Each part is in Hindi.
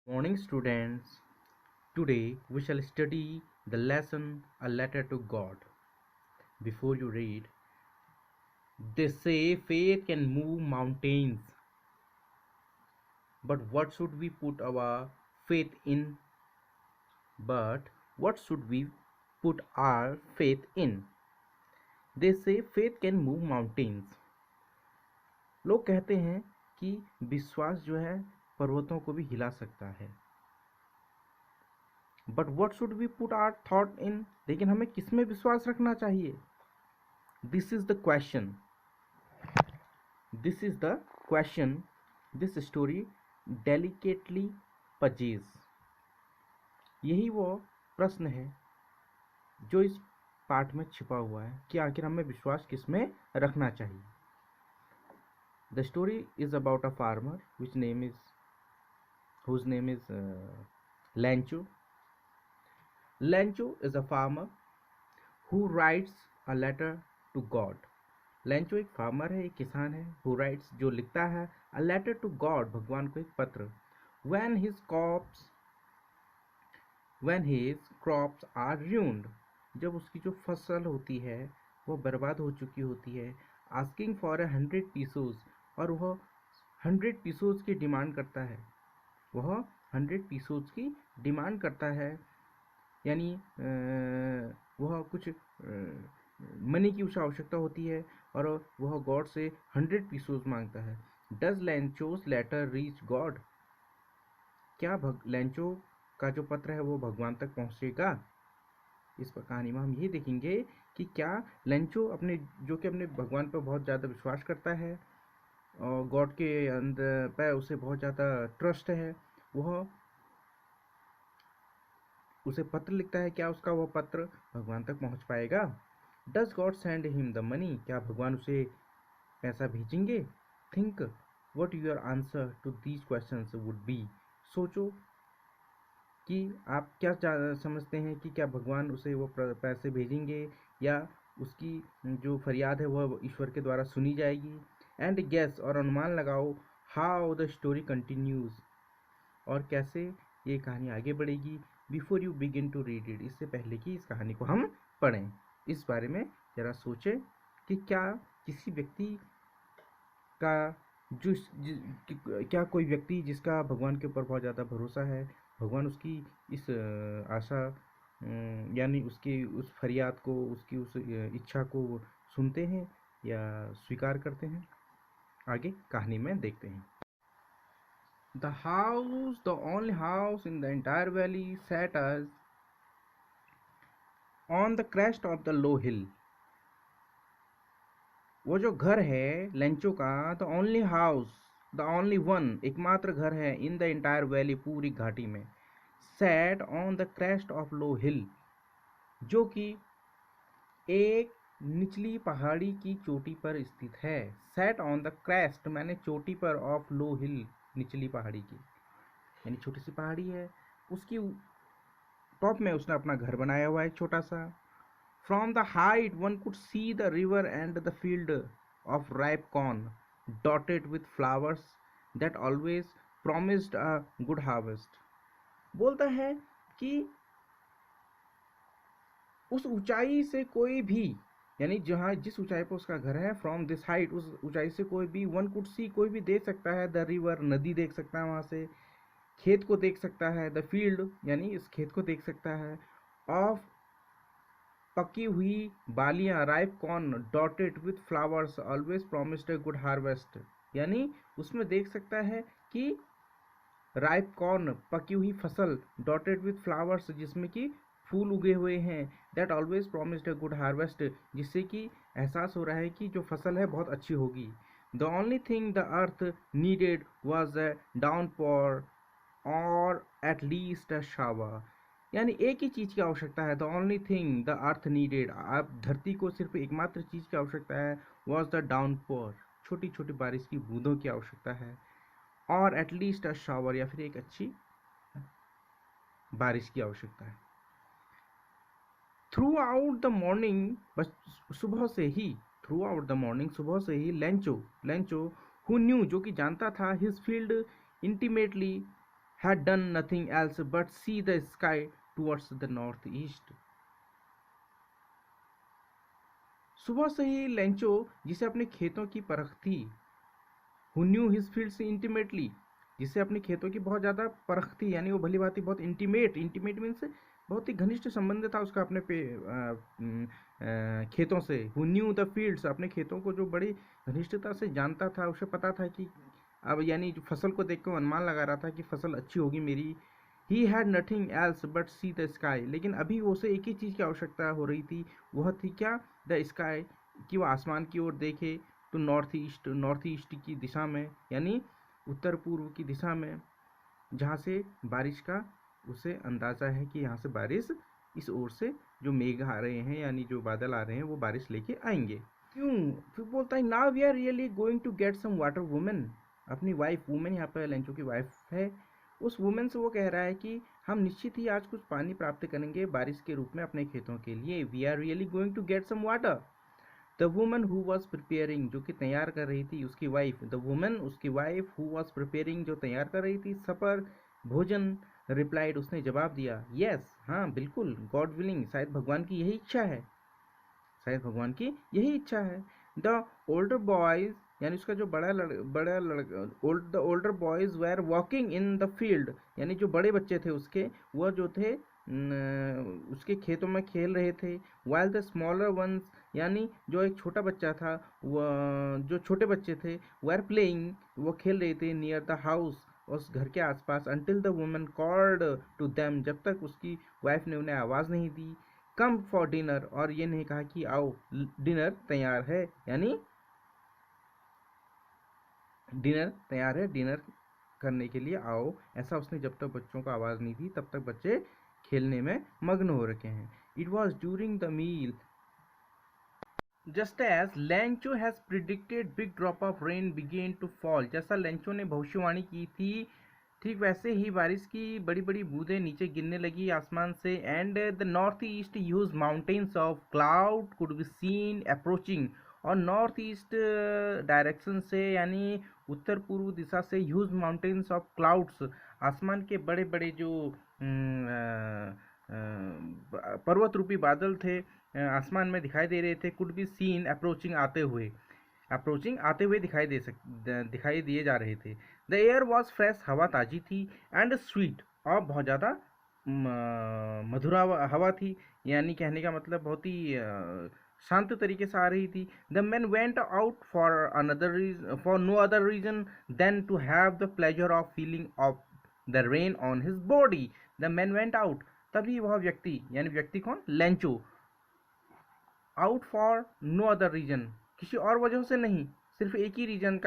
Morning students, today we shall study the lesson A Letter to God. Before you read, they say faith can move mountains, but what should we put our faith in? But what should we put our faith in? They say faith can move mountains. लोग कहते हैं कि विश्वास जो है पर्वतों को भी हिला सकता है. But what should we put our thought in, लेकिन हमें किस में विश्वास रखना चाहिए? This is the question this story delicately poses. यही वो प्रश्न है जो इस पाठ में छिपा हुआ है कि आखिर हमें विश्वास किस में रखना चाहिए. The story is about a farmer whose name is Lancho. Lancho is a farmer who writes a letter to God. Lancho एक फार्मर है, एक किसान है. Who writes, जो लिखता है, a letter to God, भगवान को एक पत्र. When his crops are ruined, जब उसकी जो फसल होती है वो बर्बाद हो चुकी होती है. Asking for 100 pesos, और वह 100 pesos की डिमांड करता है. वह 100 pesos की डिमांड करता है, यानी वह कुछ मनी की उसे आवश्यकता होती है और वह गॉड से 100 pesos मांगता है. डज लैंचोस लेटर रीच गॉड, क्या लैंचो का जो पत्र है वो भगवान तक पहुंचेगा? इस कहानी में हम ये देखेंगे कि क्या लैंचो जो कि अपने भगवान पर बहुत ज़्यादा विश्वास करता है और गॉड के अंदर पर उसे बहुत ज़्यादा ट्रस्ट है, वह उसे पत्र लिखता है. क्या उसका वह पत्र भगवान तक पहुंच पाएगा? Does God send him the money, क्या भगवान उसे पैसा भेजेंगे? Think what your answer to these questions would be. सोचो कि आप क्या समझते हैं कि क्या भगवान उसे वो पैसे भेजेंगे या उसकी जो फरियाद है वह ईश्वर के द्वारा सुनी जाएगी. एंड गेस, और अनुमान लगाओ, हाउ द स्टोरी कंटिन्यूज, और कैसे ये कहानी आगे बढ़ेगी. Before you begin to read it, इससे पहले कि इस कहानी को हम पढ़ें, इस बारे में ज़रा सोचें कि क्या किसी व्यक्ति का क्या कोई व्यक्ति जिसका भगवान के ऊपर बहुत ज़्यादा भरोसा है, भगवान उसकी इस आशा यानी उसकी उस फरियाद को, उसकी उस इच्छा को सुनते हैं या स्वीकार करते हैं? आगे कहानी में देखते हैं. The house, the only house in the entire valley, sat as on the crest of the low hill. वो जो घर है लेंचो का, the only house, the only one, एकमात्र घर है, इन द एंटायर वैली, पूरी घाटी में. Set on the crest of low hill, जो कि एक निचली पहाड़ी की चोटी पर स्थित है. सेट ऑन द क्रेस्ट मैंने चोटी पर, ऑफ लो हिल, निचली पहाड़ी की, यानी छोटी सी पहाड़ी है, उसकी टॉप में उसने अपना घर बनाया हुआ है छोटा सा. From the height one could see the river and the field of ripe corn dotted with flowers that always promised a good harvest. बोलता है कि उस ऊंचाई से कोई भी, यानी जहाँ जिस ऊंचाई पर उसका घर है, फ्रॉम दिस हाइट, उस ऊंचाई से कोई भी, वन कुड सी, कोई भी देख सकता है, द रिवर, नदी देख सकता है वहाँ से, खेत को देख सकता है, द फील्ड, यानी इस खेत को देख सकता है, ऑफ, पकी हुई बालियां, ripe corn, dotted with flowers always promised a good harvest, यानी उसमें देख सकता है कि राइप कॉर्न, पकी हुई फसल, डॉटेड विथ फ्लावर्स, जिसमें कि फूल उगे हुए हैं, that always promised a good harvest, जिससे कि एहसास हो रहा है कि जो फसल है बहुत अच्छी होगी. The only thing the earth needed was a downpour और एट लीस्ट अ शावर, यानी एक ही चीज़ की आवश्यकता है. The only thing the earth needed, आप धरती को सिर्फ एकमात्र चीज़ की आवश्यकता है, वॉज द डाउनपॉर, छोटी छोटी बारिश की बूंदों की आवश्यकता है, और एटलीस्ट अ शावर, या फिर एक अच्छी बारिश की आवश्यकता है. थ्रू आउट द मॉर्निंग, बस सुबह से ही, थ्रू आउट द मॉर्निंग, सुबह से ही, लेंचो हु न्यू, जो कि जानता था, his field intimately, had done nothing else but see the sky towards the northeast. सुबह से ही लेंचो, जिसे अपने खेतों की परख थी, who knew his fields intimately, जिससे अपने खेतों की बहुत ज़्यादा परख थी, यानी वो भली भांति बहुत इंटीमेट मीन्स बहुत ही घनिष्ठ संबंध था उसका अपने खेतों से। who knew the fields, अपने खेतों को जो बड़ी घनिष्ठता से जानता था, उसे पता था कि अब यानी जो फसल को देख कर अनुमान लगा रहा था कि फसल अच्छी होगी मेरी। He had nothing else but see the sky, लेकिन अभी उसे एक ही चीज़ की आवश्यकता हो रही थी, वह थी क्या? द स्काई, कि वह आसमान की ओर देखे, तो नॉर्थ ईस्ट की दिशा में, यानी उत्तर पूर्व की दिशा में, जहाँ से बारिश का उसे अंदाज़ा है कि यहाँ से बारिश, इस ओर से जो मेघ आ रहे हैं यानी जो बादल आ रहे हैं वो बारिश लेके आएंगे। क्यों? फिर बोलता है now we are really going to get some water. Women, अपनी वाइफ, वुमेन यहाँ पर लेंचो की वाइफ है, उस वुमेन से वो कह रहा है कि हम निश्चित ही आज कुछ पानी प्राप्त करेंगे बारिश के रूप में अपने खेतों के लिए। We are really going to get some water. The woman who was preparing, जो कि तैयार कर रही थी, उसकी वाइफ, द वुमन उसकी वाइफ, हु वॉज प्रिपेयरिंग, जो तैयार कर रही थी सपर, भोजन, रिप्लाइड, उसने जवाब दिया, यस, हाँ बिल्कुल, गॉड विलिंग, शायद भगवान की यही इच्छा है, शायद भगवान की यही इच्छा है। द ओल्डर बॉयज, यानी उसका जो बड़ा लड़का, the older boys were walking in the field, यानी जो बड़े बच्चे थे उसके, वह जो थे उसके खेतों में खेल रहे थे। वाइल द स्मॉलर वंस, यानी जो एक छोटा बच्चा था, वह जो छोटे बच्चे थे, वेर प्लेइंग, वो खेल रहे थे, नियर द हाउस, उस घर के आसपास। Until the woman called to them, जब तक उसकी वाइफ ने उन्हें आवाज़ नहीं दी। कम फॉर डिनर, और ये नहीं कहा कि आओ डिनर तैयार है, यानी डिनर तैयार है, डिनर करने के लिए आओ, ऐसा उसने जब तक बच्चों को आवाज़ नहीं दी तब तक बच्चे खेलने में मग्न हो रखे हैं। It was during the meal just as Lencho has predicted big drop of rain began to fall, जैसा लेंचो ने भविष्यवाणी की थी ठीक वैसे ही बारिश की बड़ी बड़ी बूंदें नीचे गिरने लगी आसमान से। And the north east huge mountains of cloud could be seen approaching, और नॉर्थ ईस्ट डायरेक्शन से यानी उत्तर पूर्व दिशा से ह्यूज माउंटेन्स ऑफ क्लाउड्स, आसमान के बड़े बड़े जो पर्वत रूपी बादल थे आसमान में दिखाई दे रहे थे। कुड बी सीन अप्रोचिंग, आते हुए दिखाई दिए जा रहे थे। द एयर वॉज फ्रेश, हवा ताजी थी, एंड स्वीट, और बहुत ज़्यादा मधुर हवा थी, यानी कहने का मतलब बहुत ही शांत तरीके से आ रही थी। The man went out for no other reason than to have the pleasure of feeling of the rain on his body. The man went out, तभी वह व्यक्ति, यानी व्यक्ति कौन? Lencho. Out for no other reason, किसी और वजह से नहीं, सिर्फ एक ही रीजन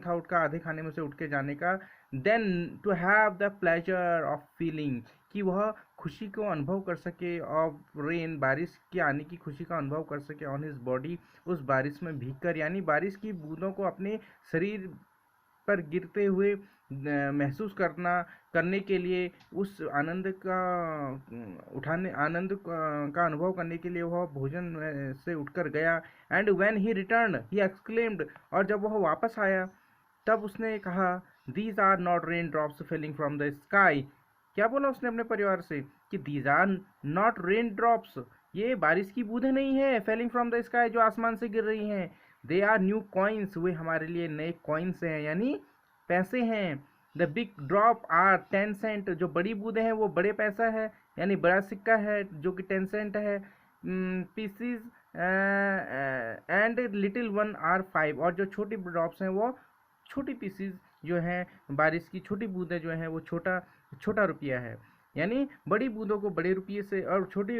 था उसका आधे खाने में से उठ के जाने का। Than to have the pleasure of feeling, कि वह खुशी को अनुभव कर सके, ऑफ रेन, बारिश के आने की खुशी का अनुभव कर सके, ऑन हिज बॉडी, उस बारिश में भीगकर, यानी बारिश की बूंदों को अपने शरीर पर गिरते हुए महसूस करने के लिए, उस आनंद का अनुभव करने के लिए वह भोजन से उठकर गया। And when he return he exclaimed, और जब वह वापस आया तब उसने कहा, these are not rain drops falling from the sky. क्या बोला उसने अपने परिवार से कि these are not rain drops, ये बारिश की बूंदें नहीं है, फेलिंग फ्रॉम द स्काई, जो आसमान से गिर रही हैं। दे आर न्यू कॉइन्स, वे हमारे लिए नए कॉइन्स हैं, यानी पैसे हैं। The big drop are 10 cent, जो बड़ी बूंदें हैं वो बड़े पैसा है, यानी बड़ा सिक्का है जो कि 10 सेंट है। Pieces and little one are 5, और जो छोटी ड्रॉप्स हैं वो छोटी पीसीज जो हैं, बारिश की छोटी बूंदें जो हैं वो छोटा रुपया है, यानी बड़ी बूंदों को बड़े रुपये से और छोटी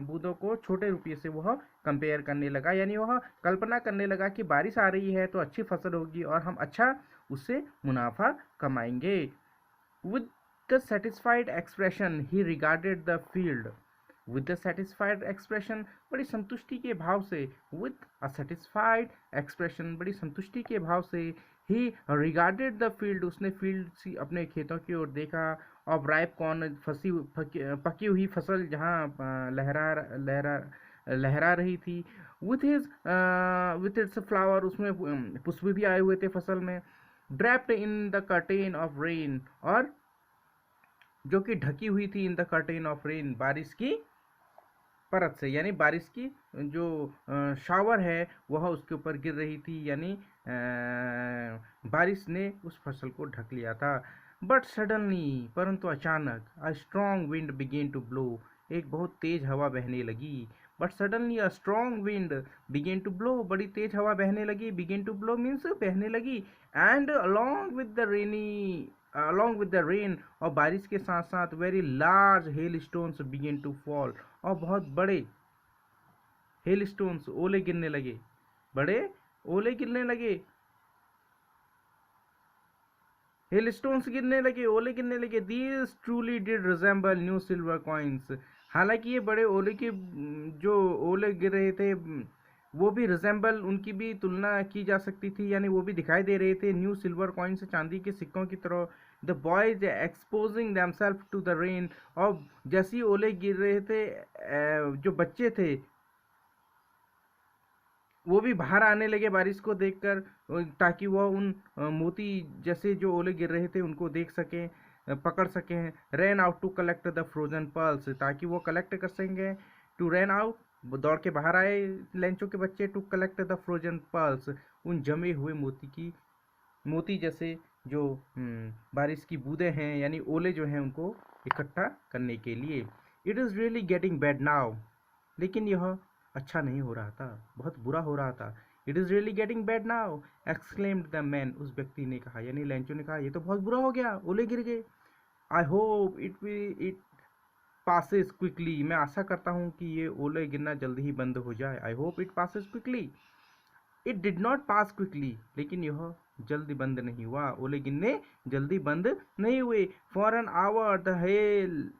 बूंदों को छोटे रुपये से वह कंपेयर करने लगा, यानी वह कल्पना करने लगा कि बारिश आ रही है तो अच्छी फसल होगी और हम अच्छा उससे मुनाफा कमाएंगे। With the satisfied expression he regarded the field, with the satisfied expression, बड़ी संतुष्टि के भाव से, विद अ सेटिस्फाइड एक्सप्रेशन, बड़ी संतुष्टि के भाव से, ही रिगार्डेड द फील्ड, उसने फील्ड अपने खेतों की ओर देखा। ऑफ राइप कॉर्न, पकी हुई फसल जहाँ लहरा रही थी। विथ इट्स फ्लावर, उसमें पुष्प भी आए हुए थे फसल में। Draped in the curtain of rain, और जो कि ढकी हुई थी in the curtain of rain, बारिश की परत से, यानी बारिश की जो शावर है वह उसके ऊपर गिर रही थी, यानी बारिश ने उस फसल को ढक लिया था। बट सडनली, परंतु अचानक, a strong wind began to blow, एक बहुत तेज हवा बहने लगी। But suddenly a strong wind began to blow, बड़ी तेज हवा बहने लगी, बिगेन टू ब्लो मीन्स बहने लगी। And along with the rain, और बारिश के साथ साथ very large hail stones began to fall, और बहुत बड़े हेल स्टोन्स, ओले गिरने लगे, बड़े ओले गिरने लगे, हेल स्टोन्स गिरने लगे, ओले गिरने लगे। These truly did resemble new silver coins, हालांकि ये बड़े ओले के जो ओले गिर रहे थे वो भी रिजेंबल, उनकी भी तुलना की जा सकती थी, यानी वो भी दिखाई दे रहे थे न्यू सिल्वर कॉइन्स, चांदी के सिक्कों की तरह। The boys exposing themselves to the rain, और जैसे ही ओले गिर रहे थे जो बच्चे थे वो भी बाहर आने लगे बारिश को देखकर, ताकि वह उन मोती जैसे जो ओले गिर रहे थे उनको देख सकें, पकड़ सकें। Ran out to collect the frozen pearls, ताकि वो कलेक्ट कर सकेंगे। टू रैन आउट, दौड़ के बाहर आए लेंचो के बच्चे, to collect the frozen pearls, उन जमे हुए मोती जैसे जो बारिश की बूंदें हैं, यानी ओले जो हैं उनको इकट्ठा करने के लिए। It is really getting bad now, लेकिन यह अच्छा नहीं हो रहा था, बहुत बुरा हो रहा था। It is really getting bad now exclaimed the man, उस व्यक्ति ने कहा, यानी लेंचो ने कहा, ये तो बहुत बुरा हो गया, ओले गिर गए। I hope it passes quickly, मैं आशा करता हूँ कि ये ओले गिरना जल्दी ही बंद हो जाए। I hope it passes quickly. It did not pass quickly, लेकिन यह जल्दी बंद नहीं हुआ, ओले गिरने जल्दी बंद नहीं हुए। For an hour the hell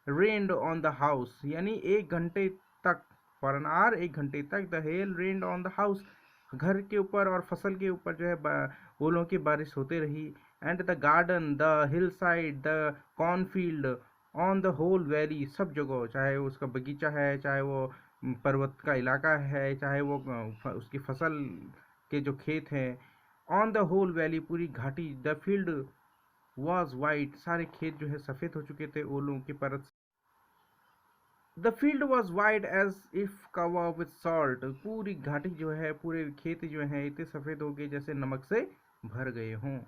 rained on the house, यानी एक घंटे तक, फॉर एन आवर, एक घंटे तक, the hell rained on the house, घर के ऊपर और फसल के ऊपर जो है ओलों की बारिश होते रही। And the garden, the hill side, the cornfield, on the whole valley, सब जगह, चाहे उसका बगीचा है, चाहे वो पर्वत का इलाका है, चाहे वो उसकी फसल के जो खेत हैं, ऑन द होल वैली, पूरी घाटी, द फील्ड वॉज वाइट, सारे खेत जो है सफ़ेद हो चुके थे ओलों की परत। The field was white as if cover with salt, पूरी घाटी जो है, पूरे खेत जो है इतने सफ़ेद हो गए जैसे नमक से भर गए हों।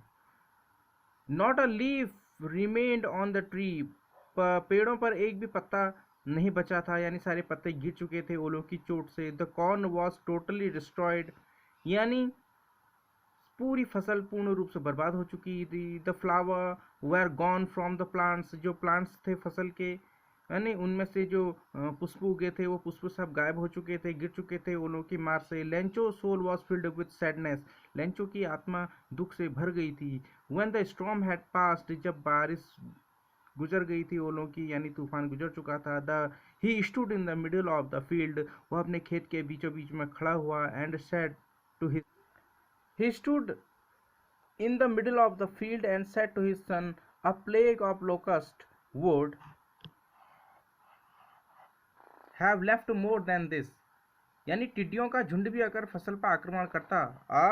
Not a leaf remained on the tree, पेड़ों पर एक भी पत्ता नहीं बचा था, यानी सारे पत्ते गिर चुके थे ओलों की चोट से। The corn was totally destroyed, यानी पूरी फसल पूर्ण रूप से बर्बाद हो चुकी थी। The flower were gone from the plants, जो प्लांट्स थे फसल के, यानी उनमें से जो पुष्प उगे थे वो पुष्प सब गायब हो चुके थे, गिर चुके थे ओलों की मार से। Lencho soul was filled with sadness, Lencho की आत्मा दुख से भर गई थी। When the storm had passed, जब बारिश गुजर गई थी ओलों की, यानी तूफान गुजर चुका था। The he stood in the middle of the field, वह अपने खेत के बीचों बीच में खड़ा हुआ। And said to his, he stood in the middle of the field and said to his son, a plague of locust would have left more than this, यानी टिड्डियों का झुंड भी अगर फसल पर आक्रमण करता, a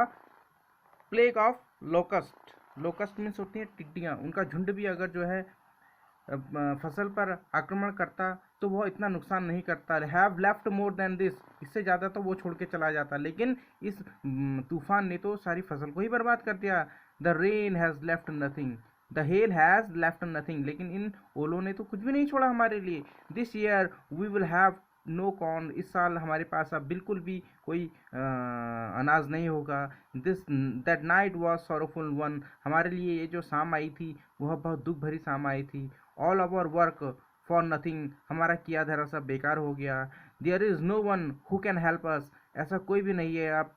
plague of locust, locust means होती हैं टिड्डियाँ, उनका झुंड भी अगर जो है फसल पर आक्रमण करता तो वह इतना नुकसान नहीं करता। Have left more than this, इससे ज़्यादा तो वो छोड़ के चला जाता, लेकिन इस तूफान ने तो सारी फसल को ही बर्बाद कर दिया। The rain has left nothing, the hell has left nothing, लेकिन इन ओलों ने तो कुछ भी नहीं छोड़ा हमारे लिए। This year we will have no corn, इस साल हमारे पास अब बिल्कुल भी कोई अनाज नहीं होगा। This that night was sorrowful one, हमारे लिए ये जो शाम आई थी वह बहुत दुख भरी शाम आई थी। All our work for nothing, हमारा किया धरा सब बेकार हो गया। There is no one who can help us, ऐसा कोई भी नहीं है आप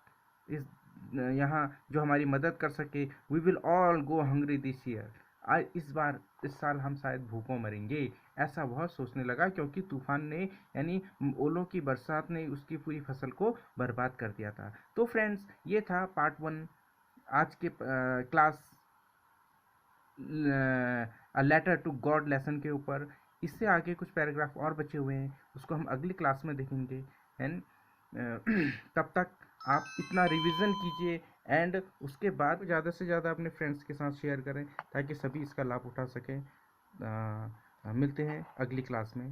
इस यहाँ जो हमारी मदद कर सके। We will all go hungry this year, आज इस साल हम शायद भूखों मरेंगे, ऐसा वह सोचने लगा, क्योंकि तूफान ने यानी ओलों की बरसात ने उसकी पूरी फसल को बर्बाद कर दिया था। तो फ्रेंड्स, ये था पार्ट 1 आज के class a letter to God lesson के ऊपर। इससे आगे कुछ पैराग्राफ और बचे हुए हैं, उसको हम अगली क्लास में देखेंगे। एंड तब तक आप इतना रिवीजन कीजिए, एंड उसके बाद ज़्यादा से ज़्यादा अपने फ्रेंड्स के साथ शेयर करें ताकि सभी इसका लाभ उठा सकें। मिलते हैं अगली क्लास में।